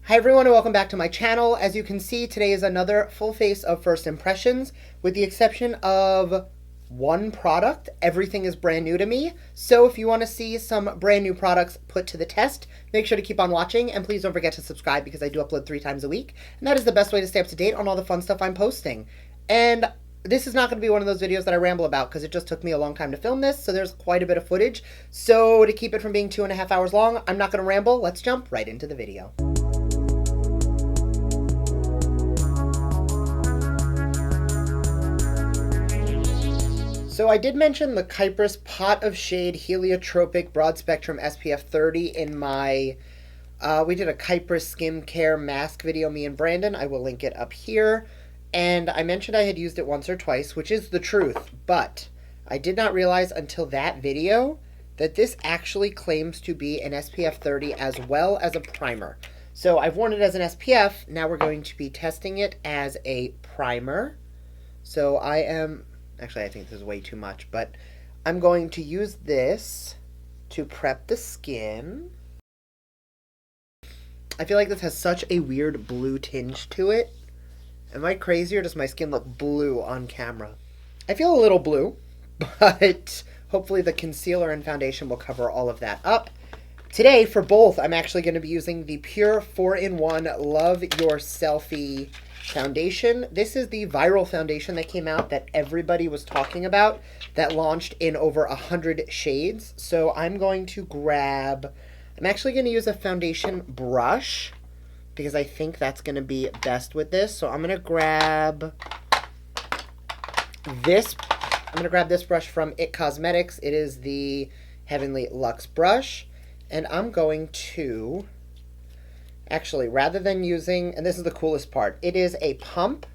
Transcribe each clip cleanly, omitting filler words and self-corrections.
Hi everyone and welcome back to my channel. As you can see, today is another full face of first impressions, with the exception of one product. Everything is brand new to me. So if you want to see some brand new products put to the test, make sure to keep on watching, and please don't forget to subscribe because I do upload 3 times a week, and that is the best way to stay up to date on all the fun stuff I'm posting. And this is not going to be one of those videos that I ramble about because it just took me a long time to film this, so there's quite a bit of footage. So to keep it from being 2.5 hours long, I'm not going to ramble. Let's jump right into the video. So I did mention the Kypris Pot of Shade Heliotropic Broad Spectrum SPF 30 in my, we did a Kypris skincare mask video, me and Brandon. I will link it up here. And I mentioned I had used it once or twice, which is the truth. But I did not realize until that video that this actually claims to be an SPF 30 as well as a primer. So I've worn it as an SPF. Now we're going to be testing it as a primer. So I am... Actually, I think this is way too much, but I'm going to use this to prep the skin. I feel like this has such a weird blue tinge to it. Am I crazy or does my skin look blue on camera? I feel a little blue, but hopefully the concealer and foundation will cover all of that up. Today, for both, I'm actually going to be using the Pure 4-in-1 Love Your Selfie foundation. This is the viral foundation that came out that everybody was talking about, that launched in over 100 shades. So I'm going to grab, I'm actually going to use a foundation brush because I think that's going to be best with this. So I'm going to grab this. I'm going to grab this brush from IT Cosmetics. It is the Heavenly Luxe brush. And I'm going to, actually, rather than using, and this is the coolest part, it is a pump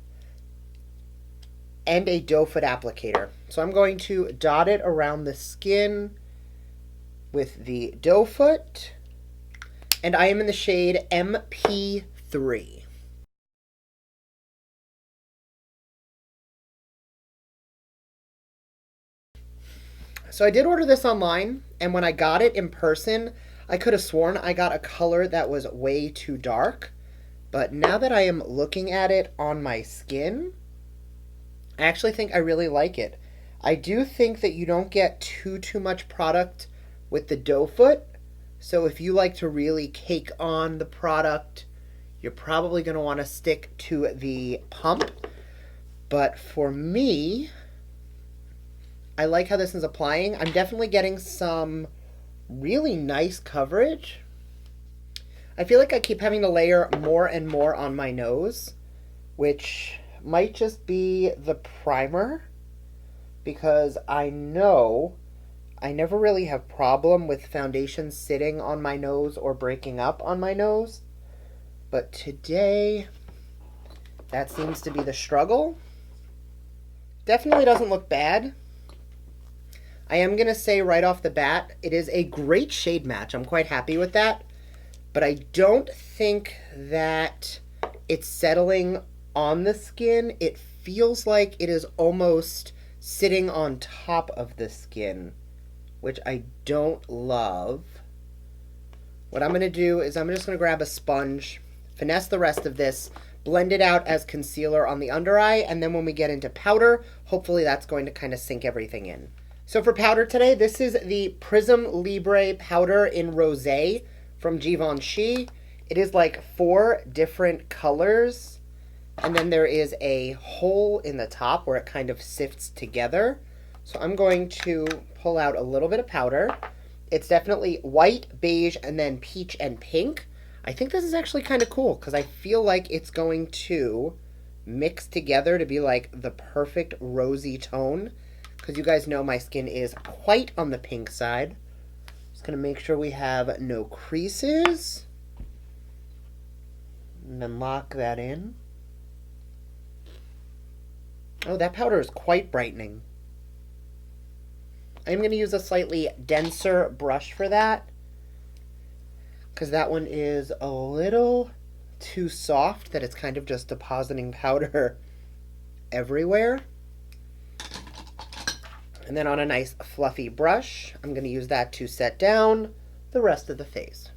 and a doe foot applicator. So I'm going to dot it around the skin with the doe foot, and I am in the shade MP3. So I did order this online, and when I got it in person, I could have sworn I got a color that was way too dark. But now that I am looking at it on my skin, I actually think I really like it. I do think that you don't get too much product with the doe foot. So if you like to really cake on the product, you're probably going to want to stick to the pump. But for me, I like how this is applying. I'm definitely getting some really nice coverage. I feel like I keep having to layer more and more on my nose, which might just be the primer, because I know I never really have problem with foundation sitting on my nose or breaking up on my nose. But today, that seems to be the struggle. Definitely doesn't look bad. I am going to say right off the bat, it is a great shade match. I'm quite happy with that. But I don't think that it's settling on the skin. It feels like it is almost sitting on top of the skin, which I don't love. What I'm going to do is I'm just going to grab a sponge, finesse the rest of this, blend it out as concealer on the under eye, and then when we get into powder, hopefully that's going to kind of sink everything in. So for powder today, this is the Prism Libre powder in Rosé from Givenchy. It is like 4 different colors, and then there is a hole in the top where it kind of sifts together. So I'm going to pull out a little bit of powder. It's definitely white, beige, and then peach and pink. I think this is actually kind of cool because I feel like it's going to mix together to be like the perfect rosy tone. Because you guys know my skin is quite on the pink side. Just going to make sure we have no creases. And then lock that in. Oh, that powder is quite brightening. I'm going to use a slightly denser brush for that, because that one is a little too soft that it's kind of just depositing powder everywhere. And then on a nice fluffy brush, I'm going to use that to set down the rest of the face.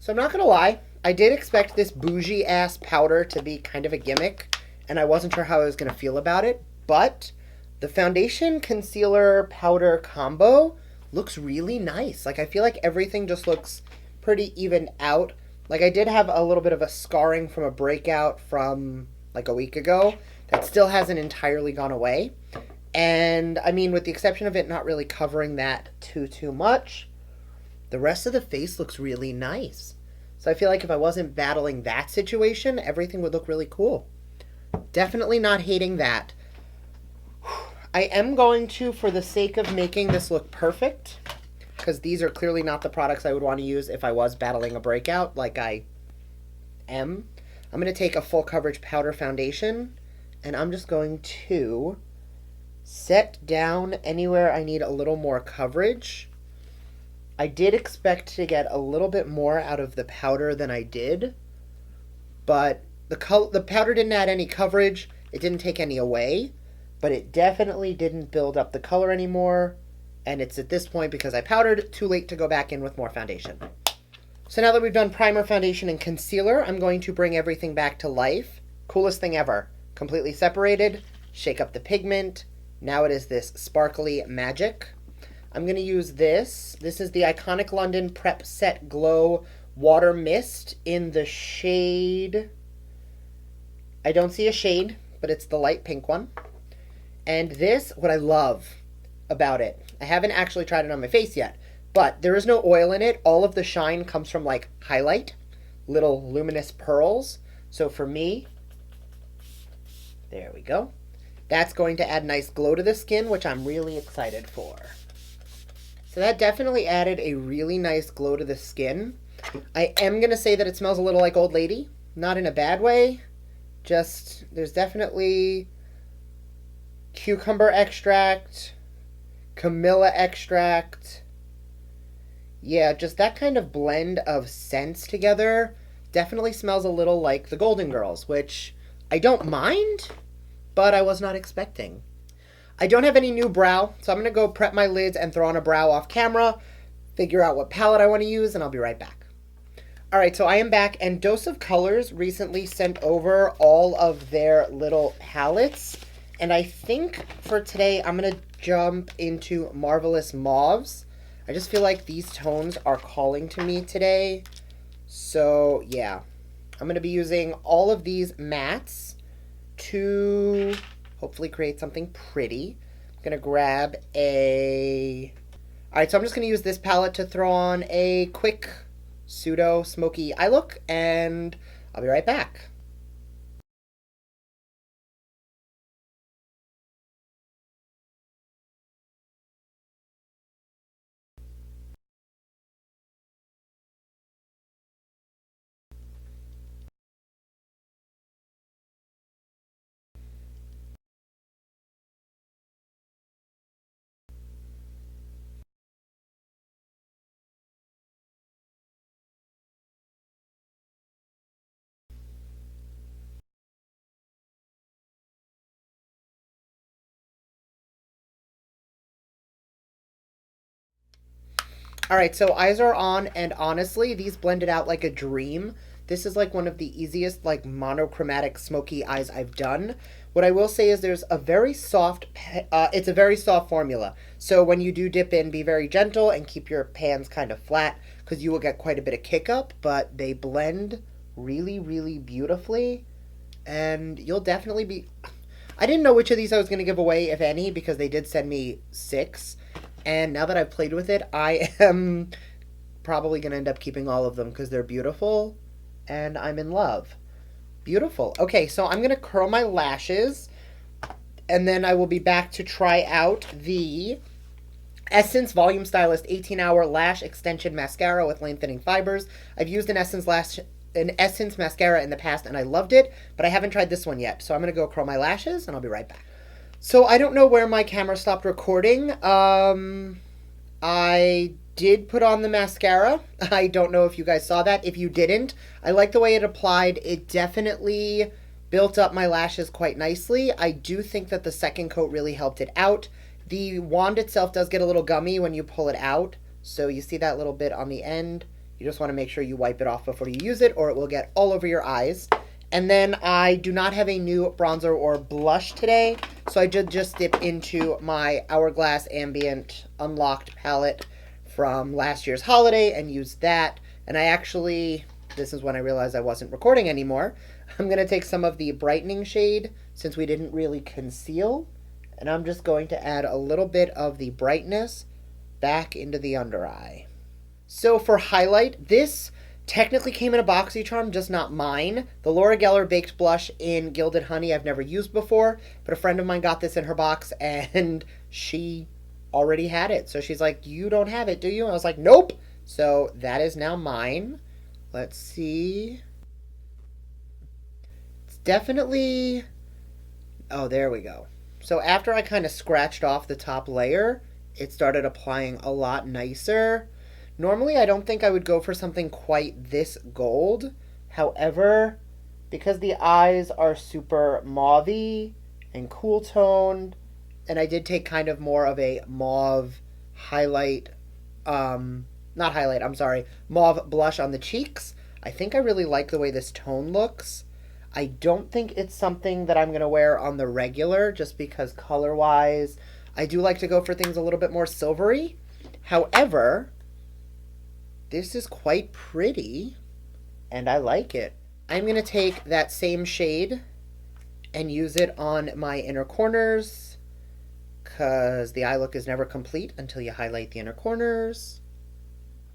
So I'm not going to lie, I did expect this bougie ass powder to be kind of a gimmick, and I wasn't sure how I was going to feel about it, but the foundation concealer powder combo looks really nice. Like, I feel like everything just looks pretty even out. Like, I did have a little bit of a scarring from a breakout from like a week ago that still hasn't entirely gone away. And I mean, with the exception of it not really covering that too much, the rest of the face looks really nice. So I feel like if I wasn't battling that situation, everything would look really cool. Definitely not hating that. I am going to, for the sake of making this look perfect, because these are clearly not the products I would want to use if I was battling a breakout like I am, I'm going to take a full coverage powder foundation, and I'm just going to set down anywhere I need a little more coverage. I did expect to get a little bit more out of the powder than I did, but the powder didn't add any coverage. It didn't take any away, but it definitely didn't build up the color anymore, and it's at this point, because I powdered, too late to go back in with more foundation. So now that we've done primer, foundation, and concealer, I'm going to bring everything back to life. Coolest thing ever. Completely separated, shake up the pigment. Now it is this sparkly magic. I'm going to use this. This is the Iconic London Prep Set Glow Water Mist in the shade... I don't see a shade, but it's the light pink one. And this, what I love about it, I haven't actually tried it on my face yet, but there is no oil in it. All of the shine comes from like highlight, little luminous pearls. So for me, there we go. That's going to add nice glow to the skin, which I'm really excited for. So that definitely added a really nice glow to the skin. I am going to say that it smells a little like Old Lady, not in a bad way. Just, there's definitely cucumber extract, Camilla extract. Yeah, just that kind of blend of scents together definitely smells a little like the Golden Girls, which I don't mind, but I was not expecting. I don't have any new brow, so I'm going to go prep my lids and throw on a brow off camera, figure out what palette I want to use, and I'll be right back. Alright, so I am back, and Dose of Colors recently sent over all of their little palettes, and I think for today I'm going to jump into Marvelous Mauves. I just feel like these tones are calling to me today, so yeah. I'm going to be using all of these mattes to hopefully create something pretty. I'm going to grab a... Alright, so I'm just going to use this palette to throw on a quick pseudo smoky eye look, and I'll be right back. Alright, so eyes are on, and honestly, these blended out like a dream. This is like one of the easiest like monochromatic smoky eyes I've done. What I will say is there's a very soft, it's a very soft formula. So when you do dip in, be very gentle and keep your pans kind of flat, because you will get quite a bit of kick up, but they blend really, really beautifully, and you'll definitely be... I didn't know which of these I was going to give away, if any, because they did send me 6. And now that I've played with it, I am probably going to end up keeping all of them because they're beautiful and I'm in love. Beautiful. Okay, so I'm going to curl my lashes, and then I will be back to try out the Essence Volume Stylist 18-Hour Lash Extension Mascara with Lengthening Fibers. I've used an Essence mascara in the past, and I loved it, but I haven't tried this one yet. So I'm going to go curl my lashes, and I'll be right back. So I don't know where my camera stopped recording. I did put on the mascara. I don't know if you guys saw that. If you didn't, I like the way it applied. It definitely built up my lashes quite nicely. I do think that the second coat really helped it out. The wand itself does get a little gummy when you pull it out. So you see that little bit on the end. You just want to make sure you wipe it off before you use it or it will get all over your eyes. And then I do not have a new bronzer or blush today, so I did just dip into my Hourglass Ambient Unlocked palette from last year's holiday and use that. And I actually, this is when I realized I wasn't recording anymore, I'm going to take some of the brightening shade since we didn't really conceal, and I'm just going to add a little bit of the brightness back into the under eye. So for highlight, this technically came in a BoxyCharm, just not mine. The Laura Geller Baked Blush in Gilded Honey I've never used before, but a friend of mine got this in her box and she already had it. So she's like, you don't have it, do you? And I was like, nope. So that is now mine. Let's see. It's definitely, oh, there we go. So after I kind of scratched off the top layer, it started applying a lot nicer. Normally, I don't think I would go for something quite this gold. However, because the eyes are super mauve-y and cool toned, and I did take kind of more of a mauve highlight, mauve blush on the cheeks, I think I really like the way this tone looks. I don't think it's something that I'm going to wear on the regular, just because color-wise, I do like to go for things a little bit more silvery. However, this is quite pretty, and I like it. I'm going to take that same shade and use it on my inner corners, because the eye look is never complete until you highlight the inner corners.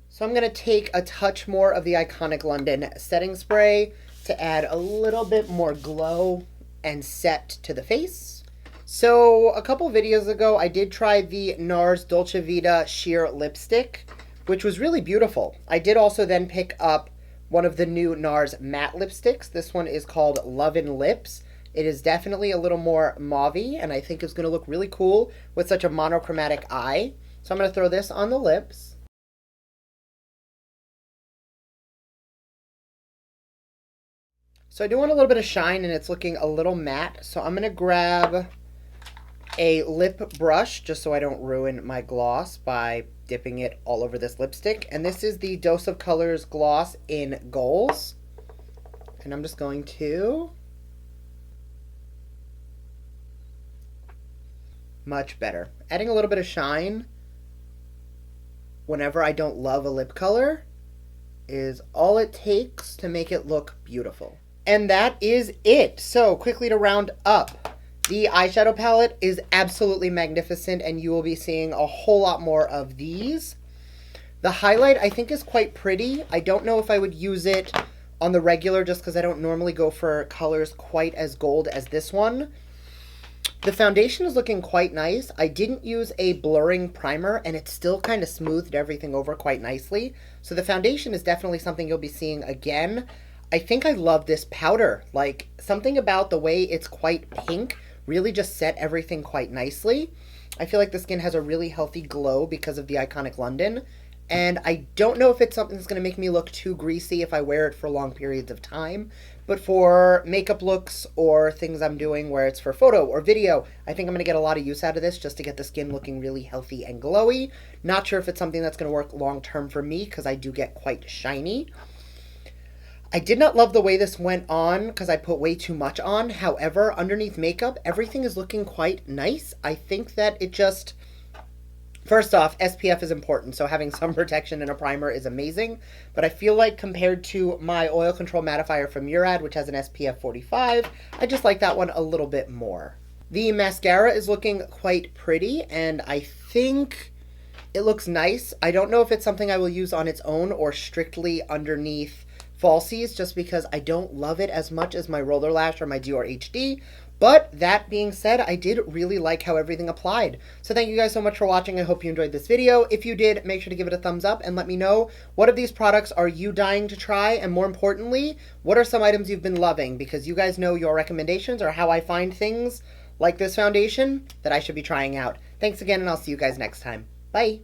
So I'm going to take a touch more of the Iconic London setting spray to add a little bit more glow and set to the face. So a couple videos ago, I did try the NARS Dolce Vita Sheer Lipstick, which was really beautiful. I did also then pick up one of the new NARS matte lipsticks. This one is called Love and Lips. It is definitely a little more mauve-y, and I think it's going to look really cool with such a monochromatic eye. So I'm going to throw this on the lips. So I do want a little bit of shine, and it's looking a little matte. So I'm going to grab a lip brush, just so I don't ruin my gloss by dipping it all over this lipstick. And this is the Dose of Colors Gloss in Goals. And I'm just going to... much better. Adding a little bit of shine whenever I don't love a lip color is all it takes to make it look beautiful. And that is it. So quickly to round up, the eyeshadow palette is absolutely magnificent, and you will be seeing a whole lot more of these. The highlight I think is quite pretty. I don't know if I would use it on the regular just because I don't normally go for colors quite as gold as this one. The foundation is looking quite nice. I didn't use a blurring primer, and it still kind of smoothed everything over quite nicely. So the foundation is definitely something you'll be seeing again. I think I love this powder. Like, something about the way it's quite pink really just set everything quite nicely. I feel like the skin has a really healthy glow because of the Iconic London. And I don't know if it's something that's going to make me look too greasy if I wear it for long periods of time. But for makeup looks or things I'm doing where it's for photo or video, I think I'm going to get a lot of use out of this just to get the skin looking really healthy and glowy. Not sure if it's something that's going to work long term for me because I do get quite shiny. I did not love the way this went on because I put way too much on. However, underneath makeup, everything is looking quite nice. I think that it just... First off, SPF is important, so having sun protection and a primer is amazing. But I feel like compared to my Oil Control Mattifier from Murad, which has an SPF 45, I just like that one a little bit more. The mascara is looking quite pretty, and I think it looks nice. I don't know if it's something I will use on its own or strictly underneath falsies, just because I don't love it as much as my Roller Lash or my Dior HD. But that being said, I did really like how everything applied. So thank you guys so much for watching. I hope you enjoyed this video. If you did, make sure to give it a thumbs up and let me know what of these products are you dying to try, and more importantly, what are some items you've been loving, because you guys know your recommendations are how I find things like this foundation that I should be trying out. Thanks again, and I'll see you guys next time. Bye!